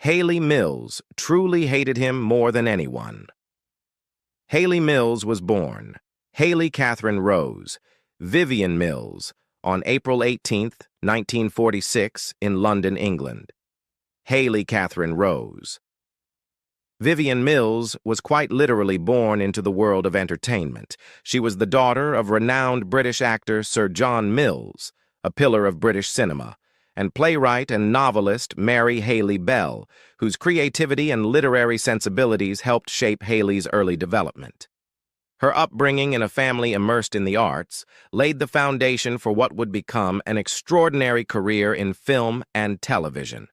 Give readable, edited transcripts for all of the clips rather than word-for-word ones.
Hayley Mills truly hated him more than anyone. Hayley Mills was born Hayley Catherine Rose, Vivian Mills, on April 18, 1946, in London, England. Hayley Catherine Rose. Vivian Mills was quite literally born into the world of entertainment. She was the daughter of renowned British actor Sir John Mills, a pillar of British cinema, and playwright and novelist Mary Hayley Bell, whose creativity and literary sensibilities helped shape Hayley's early development. Her upbringing in a family immersed in the arts laid the foundation for what would become an extraordinary career in film and television.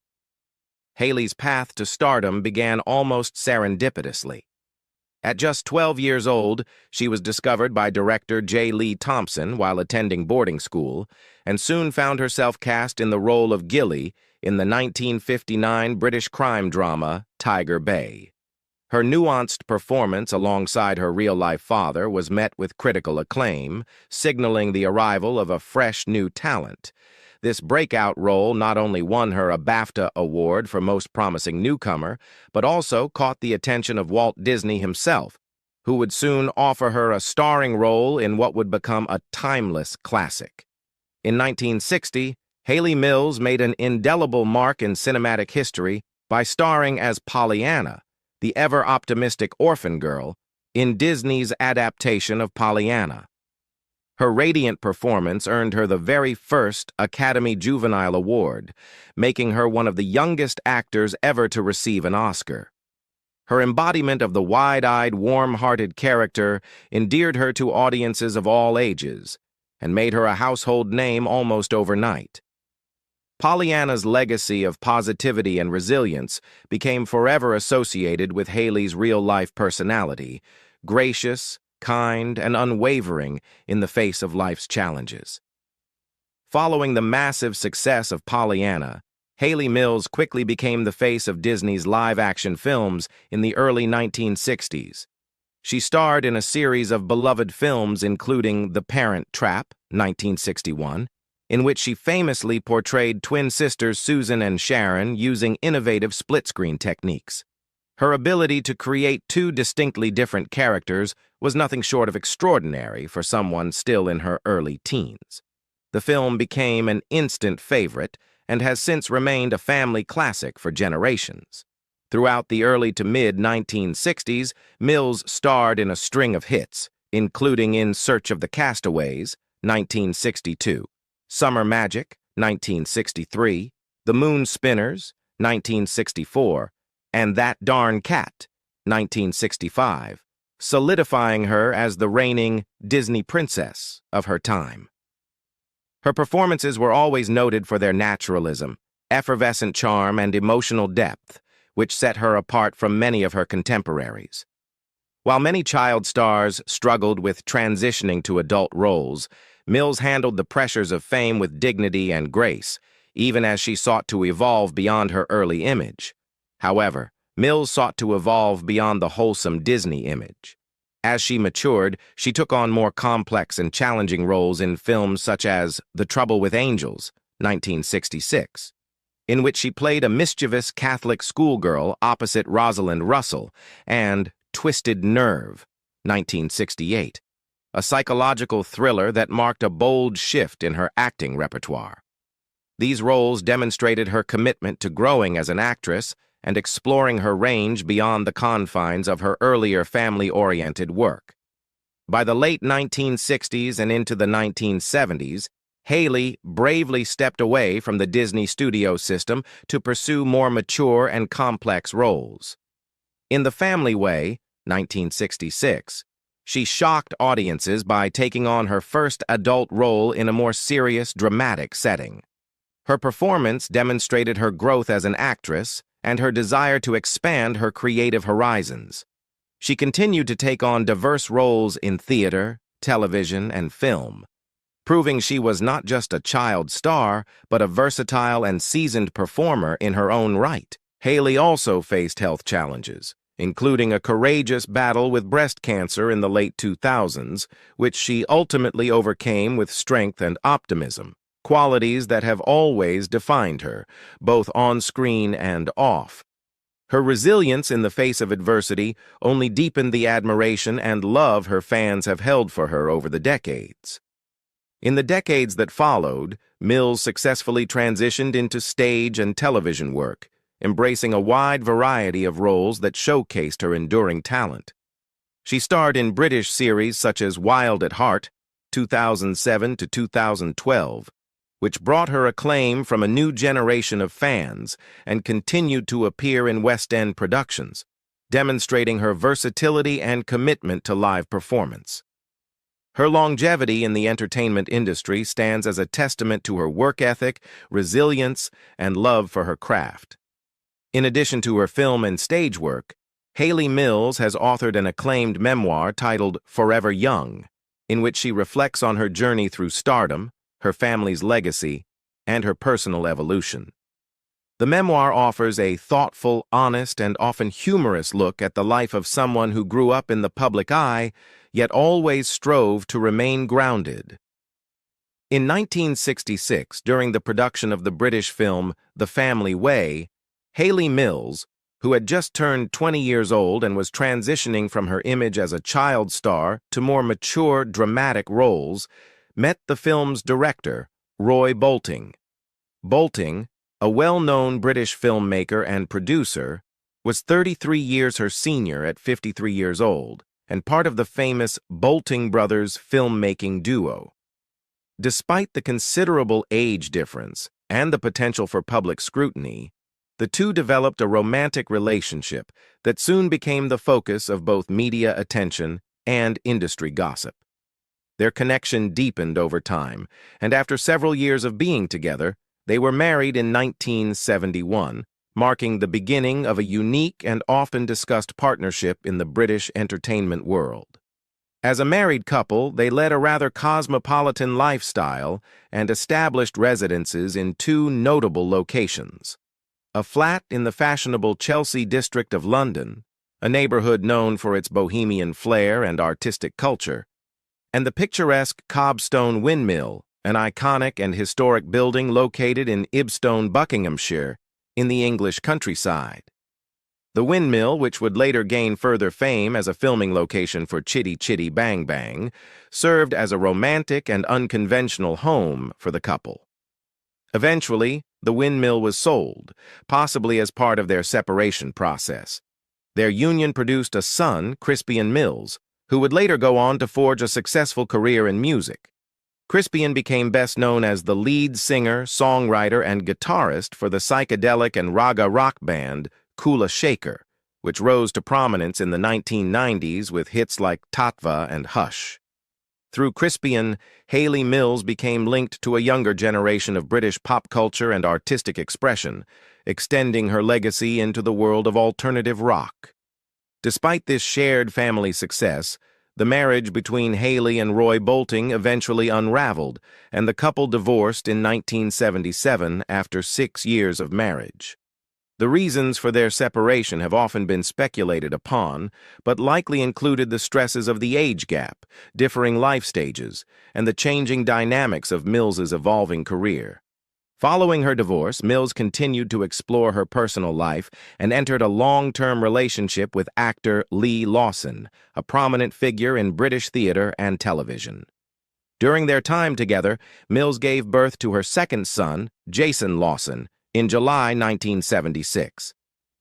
Hayley's path to stardom began almost serendipitously. At just 12 years old, she was discovered by director J. Lee Thompson while attending boarding school, and soon found herself cast in the role of Gilly in the 1959 British crime drama Tiger Bay. Her nuanced performance alongside her real-life father was met with critical acclaim, signaling the arrival of a fresh new talent. This breakout role not only won her a BAFTA award for Most Promising Newcomer, but also caught the attention of Walt Disney himself, who would soon offer her a starring role in what would become a timeless classic. In 1960, Hayley Mills made an indelible mark in cinematic history by starring as Pollyanna, the ever-optimistic orphan girl, in Disney's adaptation of Pollyanna. Her radiant performance earned her the very first Academy Juvenile Award, making her one of the youngest actors ever to receive an Oscar. Her embodiment of the wide-eyed, warm-hearted character endeared her to audiences of all ages and made her a household name almost overnight. Pollyanna's legacy of positivity and resilience became forever associated with Hayley's real-life personality, gracious, kind, and unwavering in the face of life's challenges. Following the massive success of Pollyanna, Hayley Mills quickly became the face of Disney's live-action films in the early 1960s. She starred in a series of beloved films including The Parent Trap, 1961, in which she famously portrayed twin sisters Susan and Sharon using innovative split-screen techniques. Her ability to create two distinctly different characters was nothing short of extraordinary for someone still in her early teens. The film became an instant favorite and has since remained a family classic for generations. Throughout the early to mid-1960s, Mills starred in a string of hits, including In Search of the Castaways, 1962, Summer Magic, 1963, The Moon Spinners, 1964, and That Darn Cat, 1965, solidifying her as the reigning Disney princess of her time. Her performances were always noted for their naturalism, effervescent charm, and emotional depth, which set her apart from many of her contemporaries. While many child stars struggled with transitioning to adult roles, Mills handled the pressures of fame with dignity and grace, even as she sought to evolve beyond her early image. However, Mills sought to evolve beyond the wholesome Disney image. As she matured, she took on more complex and challenging roles in films such as The Trouble with Angels, 1966, in which she played a mischievous Catholic schoolgirl opposite Rosalind Russell, and Twisted Nerve, 1968, a psychological thriller that marked a bold shift in her acting repertoire. These roles demonstrated her commitment to growing as an actress and exploring her range beyond the confines of her earlier family-oriented work. By the late 1960s and into the 1970s, Hayley bravely stepped away from the Disney studio system to pursue more mature and complex roles. In The Family Way, 1966, she shocked audiences by taking on her first adult role in a more serious, dramatic setting. Her performance demonstrated her growth as an actress and her desire to expand her creative horizons. She continued to take on diverse roles in theater, television, and film, proving she was not just a child star, but a versatile and seasoned performer in her own right. Hayley also faced health challenges, including a courageous battle with breast cancer in the late 2000s, which she ultimately overcame with strength and optimism, qualities that have always defined her, both on screen and off. Her resilience in the face of adversity only deepened the admiration and love her fans have held for her over the decades. In the decades that followed, Mills successfully transitioned into stage and television work, embracing a wide variety of roles that showcased her enduring talent. She starred in British series such as Wild at Heart, 2007 to 2012, which brought her acclaim from a new generation of fans and continued to appear in West End productions, demonstrating her versatility and commitment to live performance. Her longevity in the entertainment industry stands as a testament to her work ethic, resilience, and love for her craft. In addition to her film and stage work, Hayley Mills has authored an acclaimed memoir titled Forever Young, in which she reflects on her journey through stardom, her family's legacy, and her personal evolution. The memoir offers a thoughtful, honest, and often humorous look at the life of someone who grew up in the public eye, yet always strove to remain grounded. In 1966, during the production of the British film The Family Way, Hayley Mills, who had just turned 20 years old and was transitioning from her image as a child star to more mature, dramatic roles, met the film's director, Roy Bolting. Bolting, a well-known British filmmaker and producer, was 33 years her senior at 53 years old, and part of the famous Bolting brothers filmmaking duo. Despite the considerable age difference and the potential for public scrutiny, the two developed a romantic relationship that soon became the focus of both media attention and industry gossip. Their connection deepened over time, and after several years of being together, they were married in 1971, marking the beginning of a unique and often discussed partnership in the British entertainment world. As a married couple, they led a rather cosmopolitan lifestyle and established residences in two notable locations: a flat in the fashionable Chelsea district of London, a neighborhood known for its bohemian flair and artistic culture, and the picturesque Cobstone Windmill, an iconic and historic building located in Ibstone, Buckinghamshire, in the English countryside. The windmill, which would later gain further fame as a filming location for Chitty Chitty Bang Bang, served as a romantic and unconventional home for the couple. Eventually, the windmill was sold, possibly as part of their separation process. Their union produced a son, Crispian Mills, who would later go on to forge a successful career in music. Crispian became best known as the lead singer, songwriter, and guitarist for the psychedelic and raga rock band Kula Shaker, which rose to prominence in the 1990s with hits like Tatva and Hush. Through Crispian, Hayley Mills became linked to a younger generation of British pop culture and artistic expression, extending her legacy into the world of alternative rock. Despite this shared family success, the marriage between Hayley and Roy Bolting eventually unraveled, and the couple divorced in 1977 after 6 years of marriage. The reasons for their separation have often been speculated upon, but likely included the stresses of the age gap, differing life stages, and the changing dynamics of Mills's evolving career. Following her divorce, Mills continued to explore her personal life and entered a long-term relationship with actor Lee Lawson, a prominent figure in British theater and television. During their time together, Mills gave birth to her second son, Jason Lawson, in July 1976.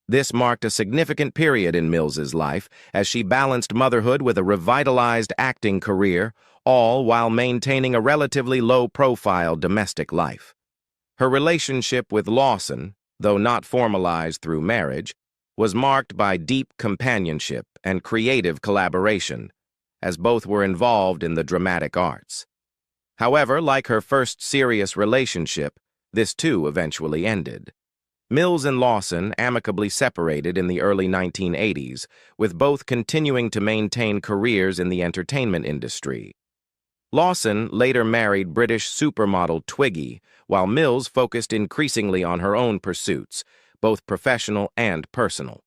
This marked a significant period in Mills's life as she balanced motherhood with a revitalized acting career, all while maintaining a relatively low-profile domestic life. Her relationship with Lawson, though not formalized through marriage, was marked by deep companionship and creative collaboration, as both were involved in the dramatic arts. However, like her first serious relationship, this too eventually ended. Mills and Lawson amicably separated in the early 1980s, with both continuing to maintain careers in the entertainment industry. Lawson later married British supermodel Twiggy, while Mills focused increasingly on her own pursuits, both professional and personal.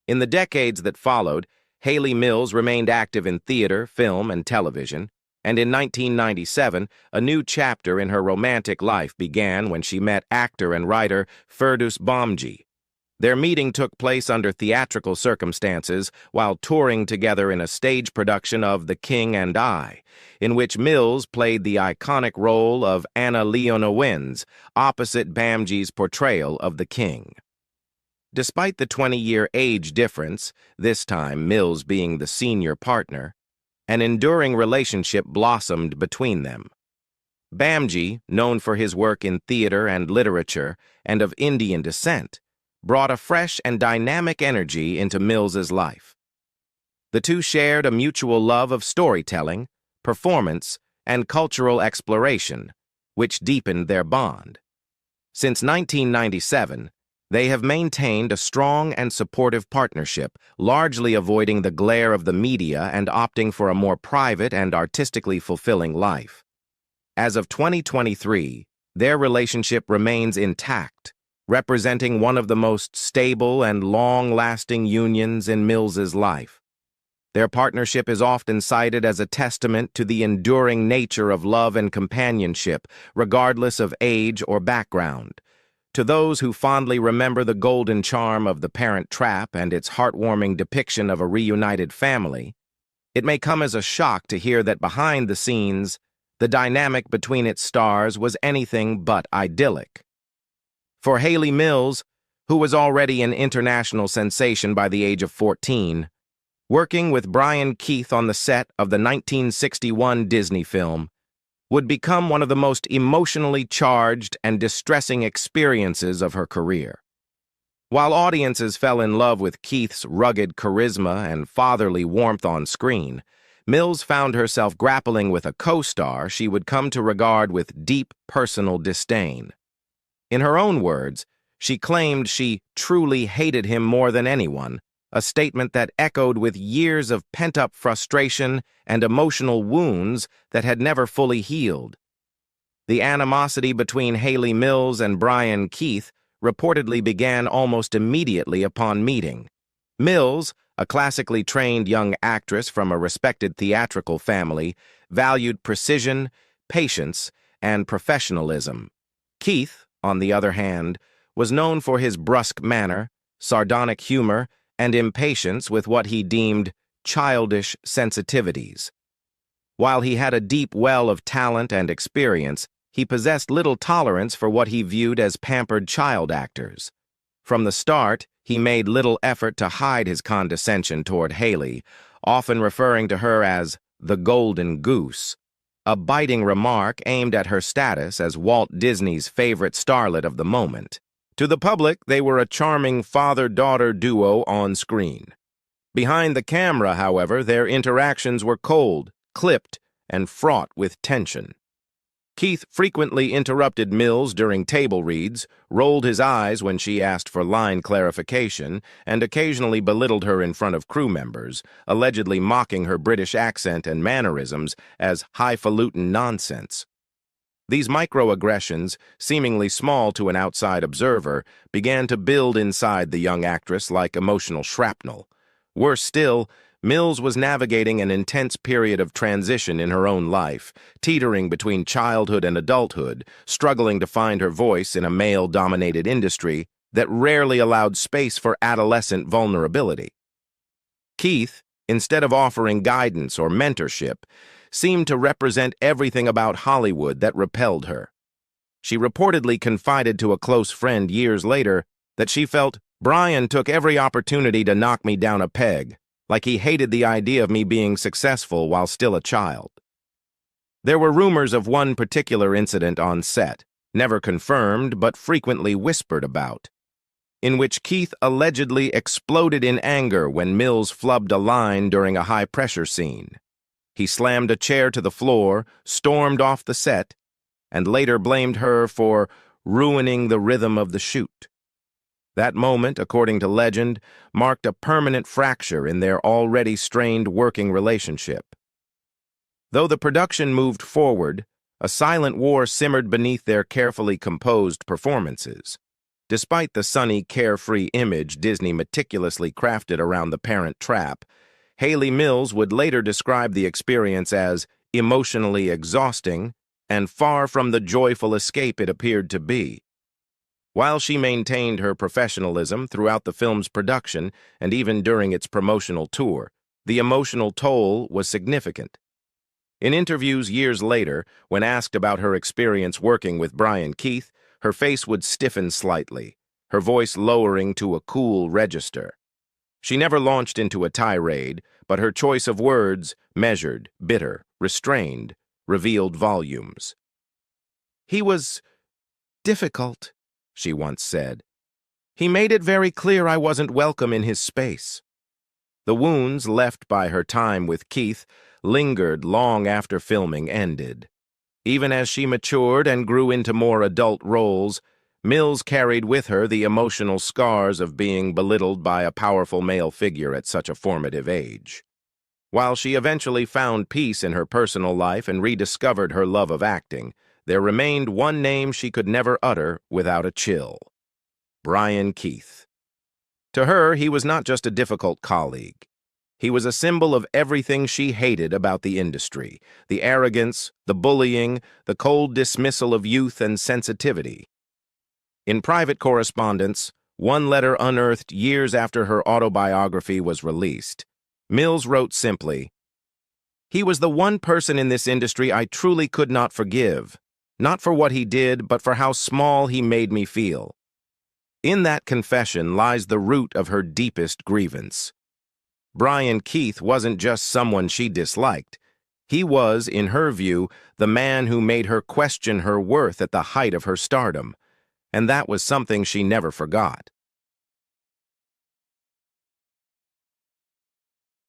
In the decades that followed, Hayley Mills remained active in theater, film, and television, and in 1997, a new chapter in her romantic life began when she met actor and writer Ferdous Bomci. Their meeting took place under theatrical circumstances while touring together in a stage production of The King and I, in which Mills played the iconic role of Anna Leonowens, opposite Bamji's portrayal of the king. Despite the 20-year age difference, this time Mills being the senior partner, an enduring relationship blossomed between them. Bamji, known for his work in theater and literature and of Indian descent, brought a fresh and dynamic energy into Mills's life. The two shared a mutual love of storytelling, performance, and cultural exploration, which deepened their bond. Since 1997, they have maintained a strong and supportive partnership, largely avoiding the glare of the media and opting for a more private and artistically fulfilling life. As of 2023, their relationship remains intact, representing one of the most stable and long-lasting unions in Mills's life. Their partnership is often cited as a testament to the enduring nature of love and companionship, regardless of age or background. To those who fondly remember the golden charm of The Parent Trap and its heartwarming depiction of a reunited family, it may come as a shock to hear that behind the scenes, the dynamic between its stars was anything but idyllic. For Hayley Mills, who was already an international sensation by the age of 14, working with Brian Keith on the set of the 1961 Disney film would become one of the most emotionally charged and distressing experiences of her career. While audiences fell in love with Keith's rugged charisma and fatherly warmth on screen, Mills found herself grappling with a co-star she would come to regard with deep personal disdain. In her own words, she claimed she truly hated him more than anyone, a statement that echoed with years of pent-up frustration and emotional wounds that had never fully healed. The animosity between Hayley Mills and Brian Keith reportedly began almost immediately upon meeting. Mills, a classically trained young actress from a respected theatrical family, valued precision, patience, and professionalism. Keith, on the other hand, was known for his brusque manner, sardonic humor, and impatience with what he deemed childish sensitivities. While he had a deep well of talent and experience, he possessed little tolerance for what he viewed as pampered child actors. From the start, he made little effort to hide his condescension toward Hayley, often referring to her as the Golden Goose, a biting remark aimed at her status as Walt Disney's favorite starlet of the moment. To the public, they were a charming father-daughter duo on screen. Behind the camera, however, their interactions were cold, clipped, and fraught with tension. Keith frequently interrupted Mills during table reads, rolled his eyes when she asked for line clarification, and occasionally belittled her in front of crew members, allegedly mocking her British accent and mannerisms as highfalutin nonsense. These microaggressions, seemingly small to an outside observer, began to build inside the young actress like emotional shrapnel. Worse still, Mills was navigating an intense period of transition in her own life, teetering between childhood and adulthood, struggling to find her voice in a male-dominated industry that rarely allowed space for adolescent vulnerability. Keith, instead of offering guidance or mentorship, seemed to represent everything about Hollywood that repelled her. She reportedly confided to a close friend years later that she felt, "Brian took every opportunity to knock me down a peg, like he hated the idea of me being successful while still a child." There were rumors of one particular incident on set, never confirmed but frequently whispered about, in which Keith allegedly exploded in anger when Mills flubbed a line during a high-pressure scene. He slammed a chair to the floor, stormed off the set, and later blamed her for ruining the rhythm of the shoot. That moment, according to legend, marked a permanent fracture in their already strained working relationship. Though the production moved forward, a silent war simmered beneath their carefully composed performances. Despite the sunny, carefree image Disney meticulously crafted around The Parent Trap, Hayley Mills would later describe the experience as emotionally exhausting and far from the joyful escape it appeared to be. While she maintained her professionalism throughout the film's production and even during its promotional tour, the emotional toll was significant. In interviews years later, when asked about her experience working with Brian Keith, her face would stiffen slightly, her voice lowering to a cool register. She never launched into a tirade, but her choice of words, measured, bitter, restrained, revealed volumes. "He was difficult," she once said. "He made it very clear I wasn't welcome in his space." The wounds left by her time with Keith lingered long after filming ended. Even as she matured and grew into more adult roles, Mills carried with her the emotional scars of being belittled by a powerful male figure at such a formative age. While she eventually found peace in her personal life and rediscovered her love of acting, there remained one name she could never utter without a chill: Brian Keith. To her, he was not just a difficult colleague. He was a symbol of everything she hated about the industry: the arrogance, the bullying, the cold dismissal of youth and sensitivity. In private correspondence, one letter unearthed years after her autobiography was released, Mills wrote simply, "He was the one person in this industry I truly could not forgive, not for what he did, but for how small he made me feel." In that confession lies the root of her deepest grievance. Brian Keith wasn't just someone she disliked. He was, in her view, the man who made her question her worth at the height of her stardom, and that was something she never forgot.